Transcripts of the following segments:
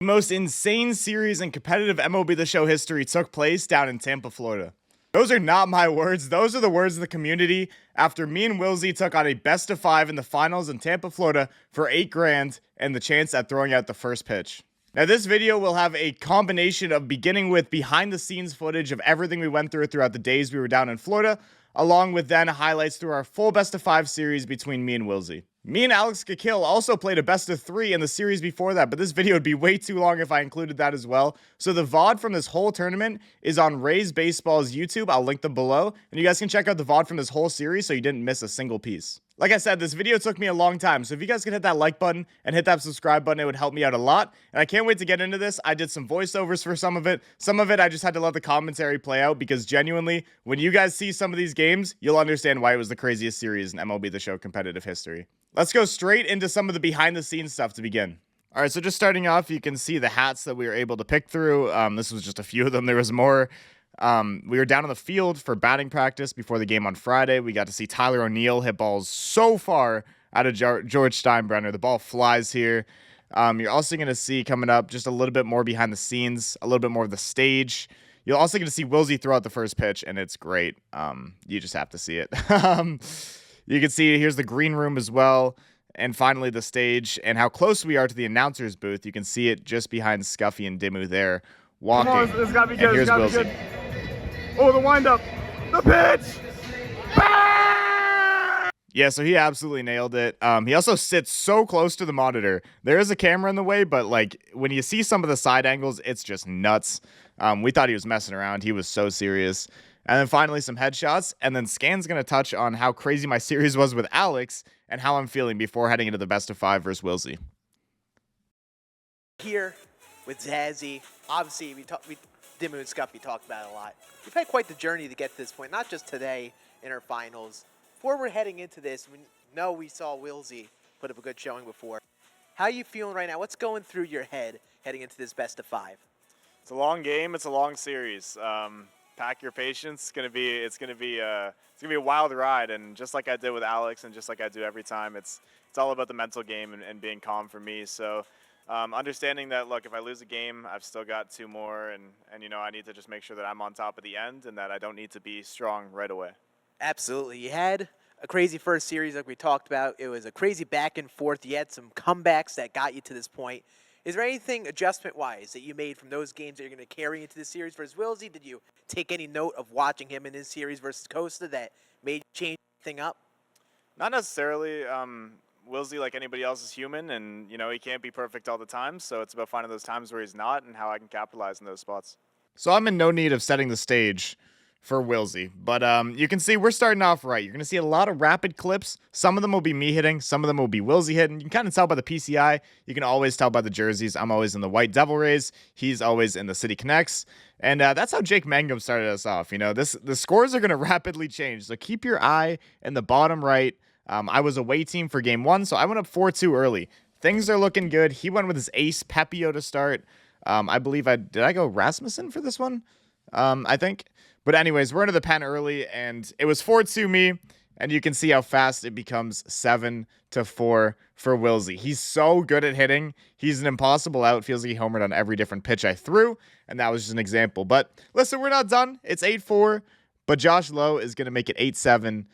The most insane series in competitive MLB The Show history took place down in Tampa, Florida. Those are not my words. Those are the words of the community after me and Wilsey took on a best of 5 in the finals in Tampa, Florida for $8 grand and the chance at throwing out the first pitch. Now, this video will have a combination of beginning with behind the scenes footage of everything we went through throughout the days we were down in Florida, along with then highlights through our full best of 5 series between me and Wilsey. Me and Alex Kikil also played a best of 3 in the series before that, but this video would be way too long if I included that as well. So the VOD from this whole tournament is on Rays Baseball's YouTube. I'll link them below, and you guys can check out the VOD from this whole series so you didn't miss a single piece. Like I said, this video took me a long time, so if you guys could hit that like button and hit that subscribe button, it would help me out a lot. And I can't wait to get into this. I did some voiceovers for some of it. Some of it I just had to let the commentary play out because genuinely, when you guys see some of these games, you'll understand why it was the craziest series in MLB The Show competitive history. Let's go straight into some of the behind-the-scenes stuff to begin. All right, so just starting off, you can see the hats that we were able to pick through. This was just a few of them. There was more. We were down on the field for batting practice before the game on Friday. We got to see Tyler O'Neill hit balls so far out of George Steinbrenner. The ball flies here. You're also going to see coming up just a little bit more behind the scenes, a little bit more of the stage. You're also going to see Wilsey throw out the first pitch, and it's great. You just have to see it. You can see here's the green room as well. And finally, the stage and how close we are to the announcer's booth. You can see it just behind Scuffy and Dimmu there walking. Come on, this gotta be good. And here's Wilsey. Be good. Oh, the windup. The pitch. Yeah, so he absolutely nailed it. He also sits so close to the monitor. There is a camera in the way, but like when you see some of the side angles, it's just nuts. We thought he was messing around. He was so serious. And then finally some headshots. And then Scan's going to touch on how crazy my series was with Alex and how I'm feeling before heading into the best of 5 versus Wilsey. Here with Zazzy. Obviously, Dimmu and Scuffy talked about it a lot. We've had quite the journey to get to this point, not just today in our finals. Before we're heading into this, we know we saw Wilsey put up a good showing before. How are you feeling right now? What's going through your head heading into this best of 5? It's a long game. It's a long series. Pack your patience. It's gonna be a wild ride. And just like I did with Alex, and just like I do every time, it's all about the mental game and being calm for me. So understanding that, look, if I lose a game, I've still got 2 more, and you know I need to just make sure that I'm on top at the end and that I don't need to be strong right away. Absolutely. You had a crazy first series like we talked about. It was a crazy back and forth. You had some comebacks that got you to this point. Is there anything adjustment-wise that you made from those games that you're going to carry into this series versus Wilsey? Did you take any note of watching him in this series versus Costa that made you change anything up? Not necessarily. Wilsey, like anybody else, is human, and you know he can't be perfect all the time. So it's about finding those times where he's not and how I can capitalize in those spots. So I'm in no need of setting the stage for Wilsey, but you can see we're starting off right. You're going to see a lot of rapid clips. Some of them will be me hitting. Some of them will be Wilsey hitting. You can kind of tell by the PCI. You can always tell by the jerseys. I'm always in the white Devil Rays. He's always in the City Connects. And that's how Jake Mangum started us off. You know, the scores are going to rapidly change. So keep your eye in the bottom right. I was away team for game 1, so I went up 4-2 early. Things are looking good. He went with his ace Pepio to start. I believe did I go Rasmussen for this one? I think. But anyways, we're into the pen early, and it was 4-2 me, and you can see how fast it becomes 7-4 for Wilsey. He's so good at hitting. He's an impossible out. Feels like he homered on every different pitch I threw, and that was just an example. But listen, we're not done. It's 8-4, but Josh Lowe is going to make it 8-7,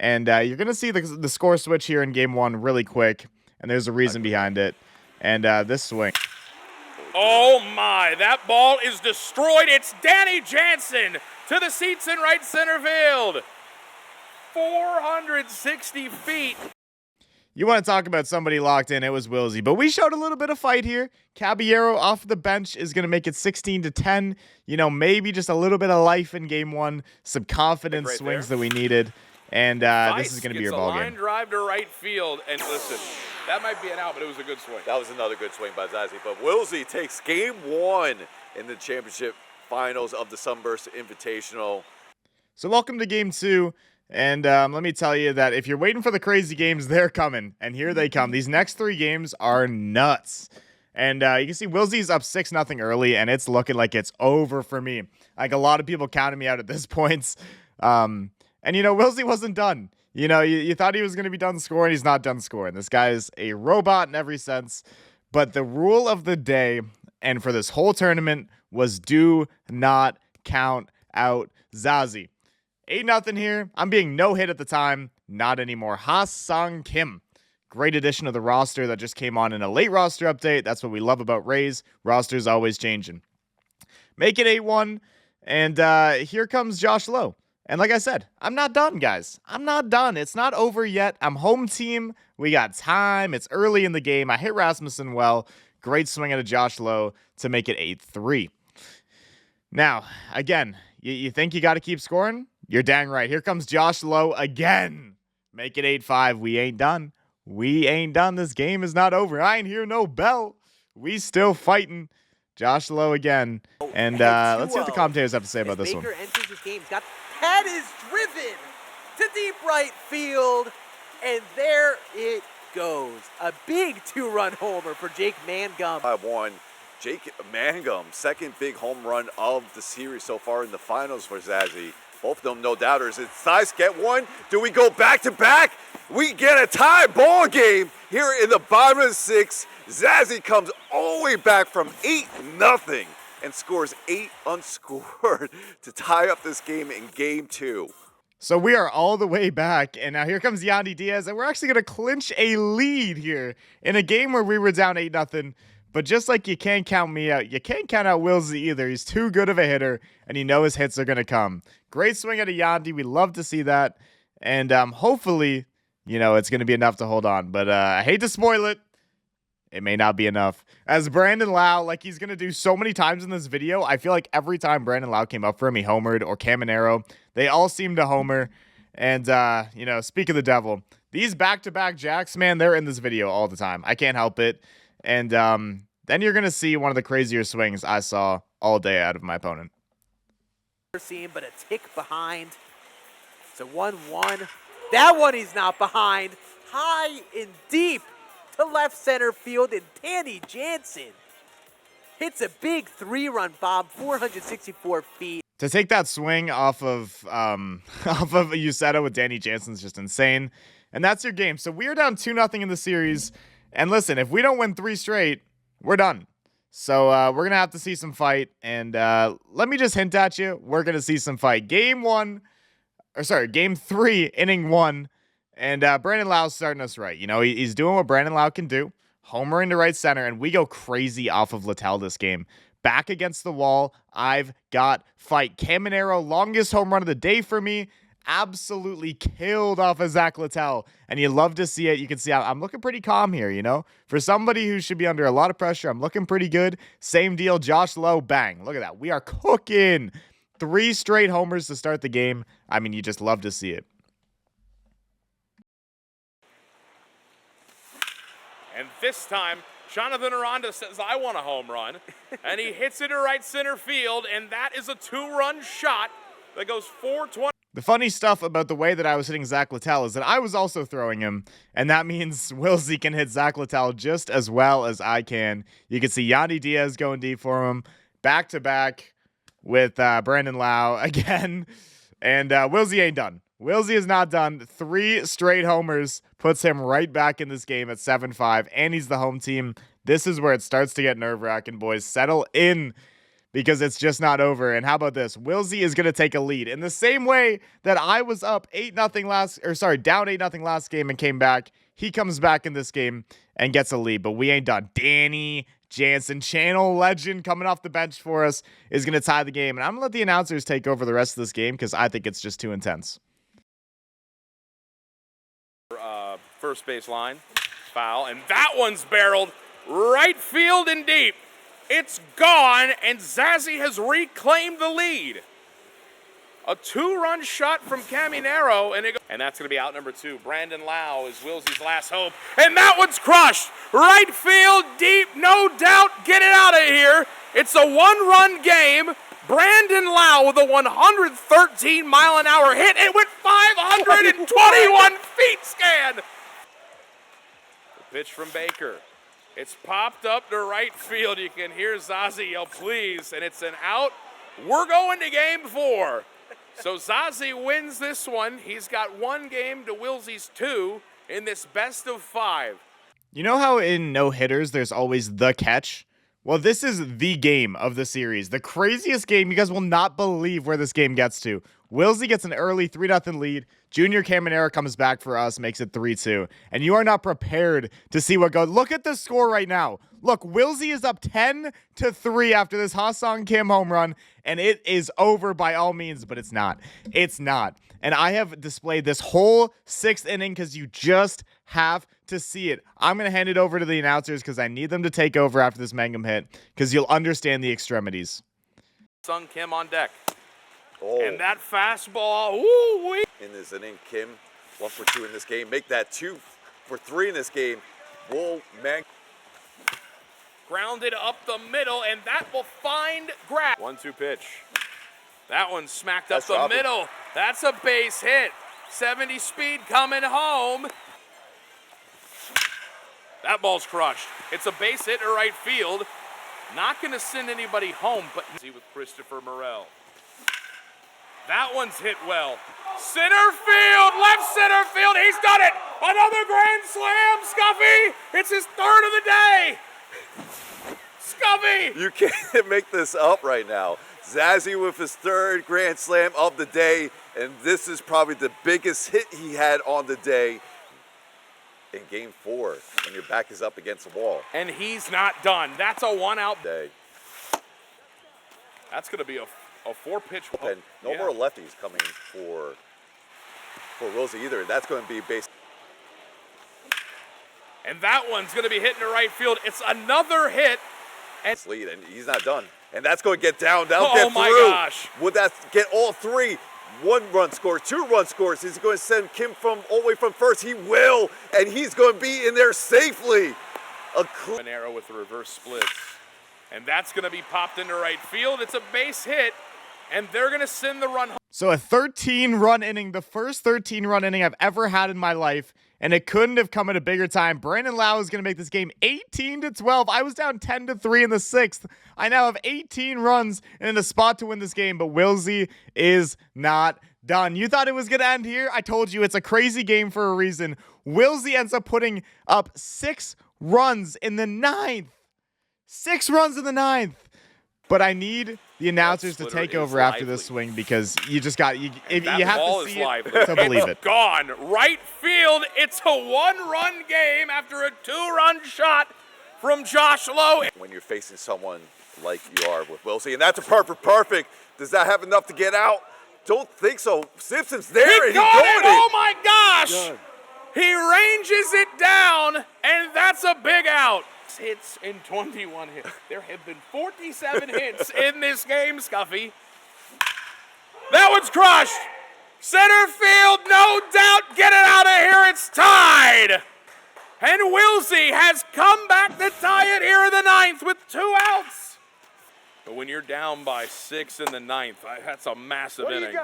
and you're going to see the score switch here in game 1 really quick, and there's a reason behind it. And this swing. Oh my, that ball is destroyed. It's Danny Jansen to the seats in right center field. 460 feet. You want to talk about somebody locked in, it was Wilsey. But we showed a little bit of fight here. Caballero off the bench is going to make it 16-10. You know, maybe just a little bit of life in game 1. Some confidence right swings there. that we needed. And this is going to be your ball line game. Drive to right field. And listen, that might be an out, but it was a good swing. That was another good swing by Zazzy. But Wilsey takes game 1 in the championship finals of the Sunburst Invitational. So welcome to game 2. And let me tell you that if you're waiting for the crazy games, they're coming. And here they come. These next 3 games are nuts. And you can see Wilsey's up 6-0 early, and it's looking like it's over for me. Like a lot of people counted me out at this point. And, you know, Wilsey wasn't done. You know, you thought he was going to be done scoring. He's not done scoring. This guy is a robot in every sense. But the rule of the day, and for this whole tournament was do not count out Zazie. 8-0 here. I'm being no hit at the time. Not anymore. Ha-Sung Kim. Great addition to the roster that just came on in a late roster update. That's what we love about Rays. Rosters always changing. Make it 8-1. And here comes Josh Lowe. And like I said, I'm not done, guys. I'm not done. It's not over yet. I'm home team. We got time. It's early in the game. I hit Rasmussen well. Great swing out of Josh Lowe to make it 8-3. Now, again, you think you got to keep scoring? You're dang right. Here comes Josh Lowe again. Make it 8-5. We ain't done. We ain't done. This game is not over. I ain't hear no bell. We still fighting. Josh Lowe again. And let's see what the commentators have to say about this one. Baker enters this game. That is driven to deep right field. And there it goes. A big 2-run homer for Jake Mangum. 5-1. Jake Mangum, second big home run of the series so far in the finals for Zazie. Both of them no doubters. It's nice. Get one. Do we go back to back? We get a tie ball game here in the bottom of the 6th. Zazie comes all the way back from 8-0 and scores 8 unscored to tie up this game in game 2. So we are all the way back, and now here comes Yandy Diaz, and we're actually going to clinch a lead here in a game where we were down 8-0. But just like you can't count me out, you can't count out Wilsey either. He's too good of a hitter, and you know his hits are going to come. Great swing out of Yandy. We love to see that. And hopefully, you know, it's going to be enough to hold on. But I hate to spoil it. It may not be enough. As Brandon Lau, like he's going to do so many times in this video, I feel like every time Brandon Lau came up for him, he homered, or Caminero. They all seem to homer. And, you know, speak of the devil. These back-to-back jacks, man, they're in this video all the time. I can't help it. And then you're going to see one of the crazier swings I saw all day out of my opponent. Seen, but a tick behind. It's a 1-1. That one he's not behind. High and deep to left center field, and Danny Jansen hits a big 3-run bomb, 464 feet. To take that swing off of Uceta with Danny Jansen is just insane. And that's your game. So we're down 2-0 in the series. And listen, if we don't win 3 straight, we're done. So we're going to have to see some fight. And let me just hint at you, we're going to see some fight. Game 3, inning 1. And Brandon Lau's starting us right. You know, he's doing what Brandon Lau can do. Homering to right center. And we go crazy off of Littell this game. Back against the wall. I've got fight. Caminero, longest home run of the day for me. Absolutely killed off of Zach Littell, and you love to see it. You can see I'm looking pretty calm here, you know? For somebody who should be under a lot of pressure, I'm looking pretty good. Same deal, Josh Lowe, bang. Look at that. We are cooking. 3 straight homers to start the game. I mean, you just love to see it. And this time, Jonathan Aranda says, I want a home run, and he hits it to right center field, and that is a 2-run shot that goes 420. The funny stuff about the way that I was hitting Zach Littell is that I was also throwing him, and that means Wilsey can hit Zach Littell just as well as I can. You can see Yandy Diaz going deep for him, back-to-back with Brandon Lau again, and Wilsey ain't done. Wilsey is not done. 3 straight homers puts him right back in this game at 7-5, and he's the home team. This is where it starts to get nerve-wracking, boys. Settle in, because it's just not over. And how about this? Wilsey is going to take a lead in the same way that I was up down 8-0 last game and came back. He comes back in this game and gets a lead, but we ain't done. Danny Jansen, channel legend, coming off the bench for us, is going to tie the game. And I'm going to let the announcers take over the rest of this game because I think it's just too intense. First base line, foul, and that one's barreled right field and deep. It's gone, and Zazie has reclaimed the lead. A 2-run shot from Caminero, and that's going to be out number 2. Brandon Lau is Wilsey's last hope, and that one's crushed. Right field, deep, no doubt. Get it out of here. It's a 1-run game. Brandon Lau with a 113-mile-an-hour hit. It went 521 feet scan. The pitch from Baker. It's popped up to right field. You can hear Zazie yell, please, and it's an out. We're going to game 4. So Zazie wins this one. He's got 1 game to Wilsey's 2 in this best of 5. You know how in no-hitters there's always the catch? Well, this is the game of the series. The craziest game. You guys will not believe where this game gets to. Wilsey gets an early 3-0 lead. Junior Caminera comes back for us, makes it 3-2. And you are not prepared to see what goes. Look at the score right now. Look, Wilsey is up 10-3 after this Ha-Sung Kim home run, and it is over by all means, but it's not. It's not. And I have displayed this whole 6th inning because you just have to see it. I'm going to hand it over to the announcers because I need them to take over after this Mangum hit because you'll understand the extremities. Sung Kim on deck. Oh. And that fastball, woo-wee. In this inning, Kim, 1 for 2 in this game. Make that 2 for 3 in this game. Man. Grounded up the middle, and that will find grab. 1-2 pitch. That one smacked up the middle. That's a base hit. 70 speed coming home. That ball's crushed. It's a base hit to right field. Not going to send anybody home, but see with Christopher Morel. That one's hit well. Center field, left center field. He's done it. Another grand slam, Scuffy. It's his 3rd of the day. Scuffy. You can't make this up right now. Zazzy with his 3rd grand slam of the day, and this is probably the biggest hit he had on the day in game 4 when your back is up against the wall. And he's not done. That's a 1-out Day. That's going to be a 4-pitch. And no more lefties coming for Wilsey either. That's going to be based. And that one's going to be hitting to right field. It's another hit. And Lead, and he's not done. And that's going to get down. That'll oh get my through. gosh. Would that get all 3? 1-run scores, 2-run scores. Is he going to send Kim all the way from first? He will, and he's going to be in there safely. An arrow with the reverse splits. And that's going to be popped into right field. It's a base hit, and they're going to send the run home. So a 13-run inning, the first 13-run inning I've ever had in my life, and it couldn't have come at a bigger time. Brandon Lau is going to make this game 18-12. I was down 10-3 in the 6th. I now have 18 runs and in a spot to win this game, but Wilsey is not done. You thought it was going to end here? I told you it's a crazy game for a reason. Wilsey ends up putting up 6 runs in the 9th. 6 runs in the 9th. But I need the announcers to take over after this swing because you just got you have to see it to believe it. Gone. Right field. It's a 1-run game after a 2-run shot from Josh Lowe. When you're facing someone like you are with Wilsey, and that's a perfect. Does that have enough to get out? Don't think so. Simpson's there, and he's going it. Oh my gosh! He ranges it down, and that's a big out. Hits in 21 hits. There have been 47 hits in this game, Scuffy. That one's crushed. Center field, no doubt. Get it out of here. It's tied. And Wilsey has come back to tie it here in the 9th with 2 outs. But when you're down by 6 in the 9th, that's a massive inning.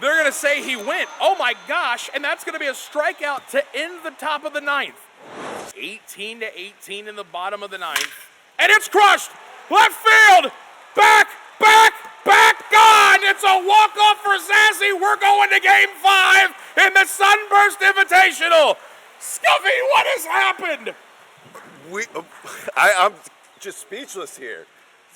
They're going to say he went. Oh my gosh. And that's going to be a strikeout to end the top of the 9th. 18-18 in the bottom of the 9th. And it's crushed. Left field. Back, gone. It's a walk-off for Zazzy. We're going to game 5 in the Sunburst Invitational. Scuffy, what has happened? I'm just speechless here.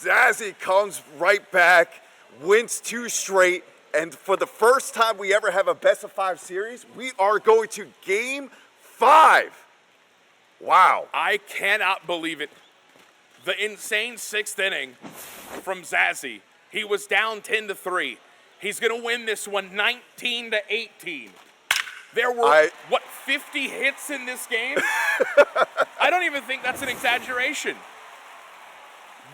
Zazzy comes right back, wins 2 straight, and for the first time we ever have a best-of-5 series, we are going to game 5. Wow. I cannot believe it. The insane 6th inning from Zazzy. He was down 10-3. He's going to win this one 19-18. There were, 50 hits in this game? I don't even think that's an exaggeration.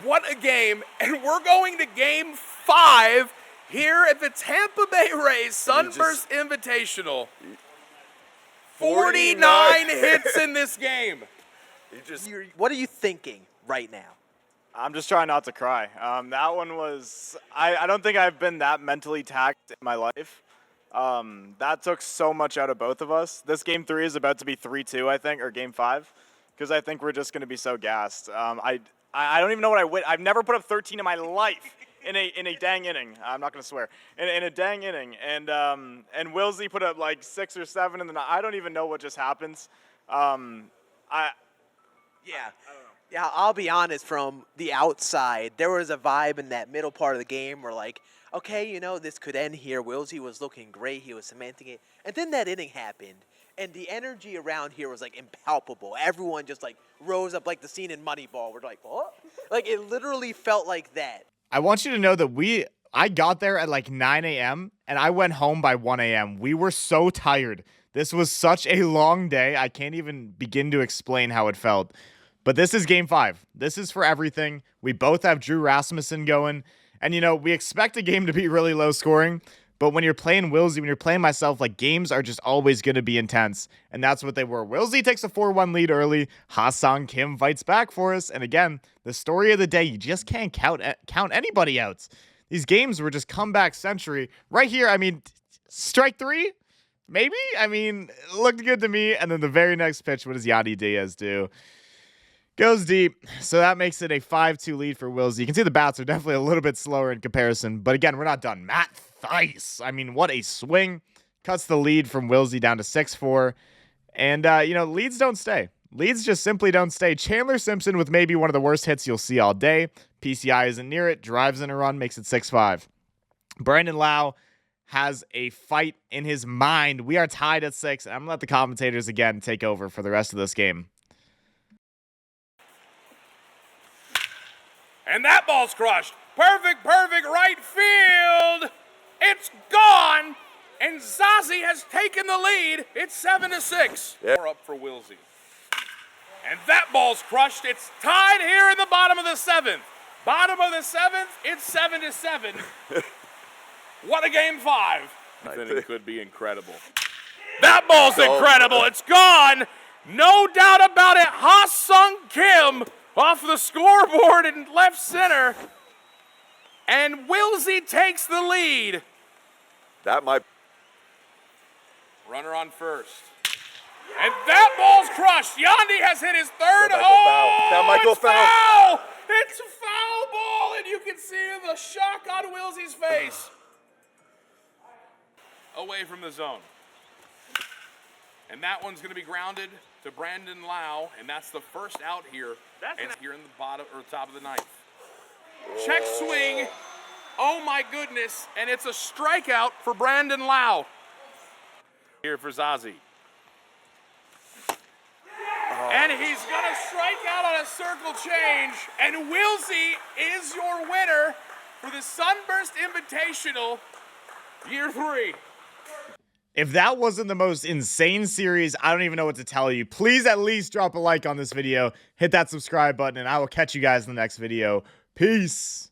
What a game. And we're going to game 5 here at the Tampa Bay Rays Sunburst Invitational. 49 hits in this game. What are you thinking right now? I'm just trying not to cry. That one was, I don't think I've been that mentally taxed in my life. That took so much out of both of us. This game 3 is about to be 3-2, I think, or game 5, because I think we're just going to be so gassed. I don't even know what I win. I've never put up 13 in my life in a dang inning. I'm not going to swear. In a dang inning. And Wilsey put up like 6 or 7 in the night. I don't even know what just happens. Yeah, I'll be honest, from the outside, there was a vibe in that middle part of the game where, like, okay, you know, this could end here. Wilsey was looking great. He was cementing it. And then that inning happened, and the energy around here was, like, impalpable. Everyone just, like, rose up like the scene in Moneyball. We're like, what? Like, it literally felt like that. I want you to know that I got there at like 9 a.m. and I went home by 1 a.m. We were so tired. This was such a long day. I can't even begin to explain how it felt. But this is game 5. This is for everything. We both have Drew Rasmussen going. And, you know, we expect a game to be really low scoring. But when you're playing Wilsey, when you're playing myself, like, games are just always going to be intense. And that's what they were. Wilsey takes a 4-1 lead early. Ha-Sung Kim fights back for us. And again, the story of the day, you just can't count anybody out. These games were just comeback century. Right here, I mean, strike 3? Maybe? I mean, it looked good to me. And then the very next pitch, what does Yandy Diaz do? Goes deep, so that makes it a 5-2 lead for Wilsey. You can see the bats are definitely a little bit slower in comparison, but again, we're not done. Matt Thaiss, I mean, what a swing. Cuts the lead from Wilsey down to 6-4. And, you know, leads don't stay. Leads just simply don't stay. Chandler Simpson with maybe one of the worst hits you'll see all day. PCI isn't near it, drives in a run, makes it 6-5. Brandon Lau has a fight in his mind. We are tied at 6, and I'm going to let the commentators again take over for the rest of this game. And that ball's crushed. Perfect right field. It's gone. And Zazie has taken the lead. It's 7-6. Yeah. We're up for Wilsey. And that ball's crushed. It's tied here in the bottom of the 7th. Bottom of the 7th, it's 7-7. What a game 5. It could be incredible. That ball's incredible. It's gone. No doubt about it. Ha-Sung Kim off the scoreboard in left center. And Wilsey takes the lead. That might. Runner on first. And that ball's crushed. Yandy has hit his third. That might go foul. Foul. It's a foul ball, and you can see the shock on Wilsey's face. Away from the zone. And that one's going to be grounded to Brandon Lau, and that's the first out here. And here in the bottom or top of the 9th. Check swing. Oh my goodness! And it's a strikeout for Brandon Lau. Here for Zazie. And he's gonna strike out on a circle change. And Wilsey is your winner for the Sunburst Invitational, Year 3. If that wasn't the most insane series, I don't even know what to tell you. Please at least drop a like on this video, hit that subscribe button, and I will catch you guys in the next video. Peace.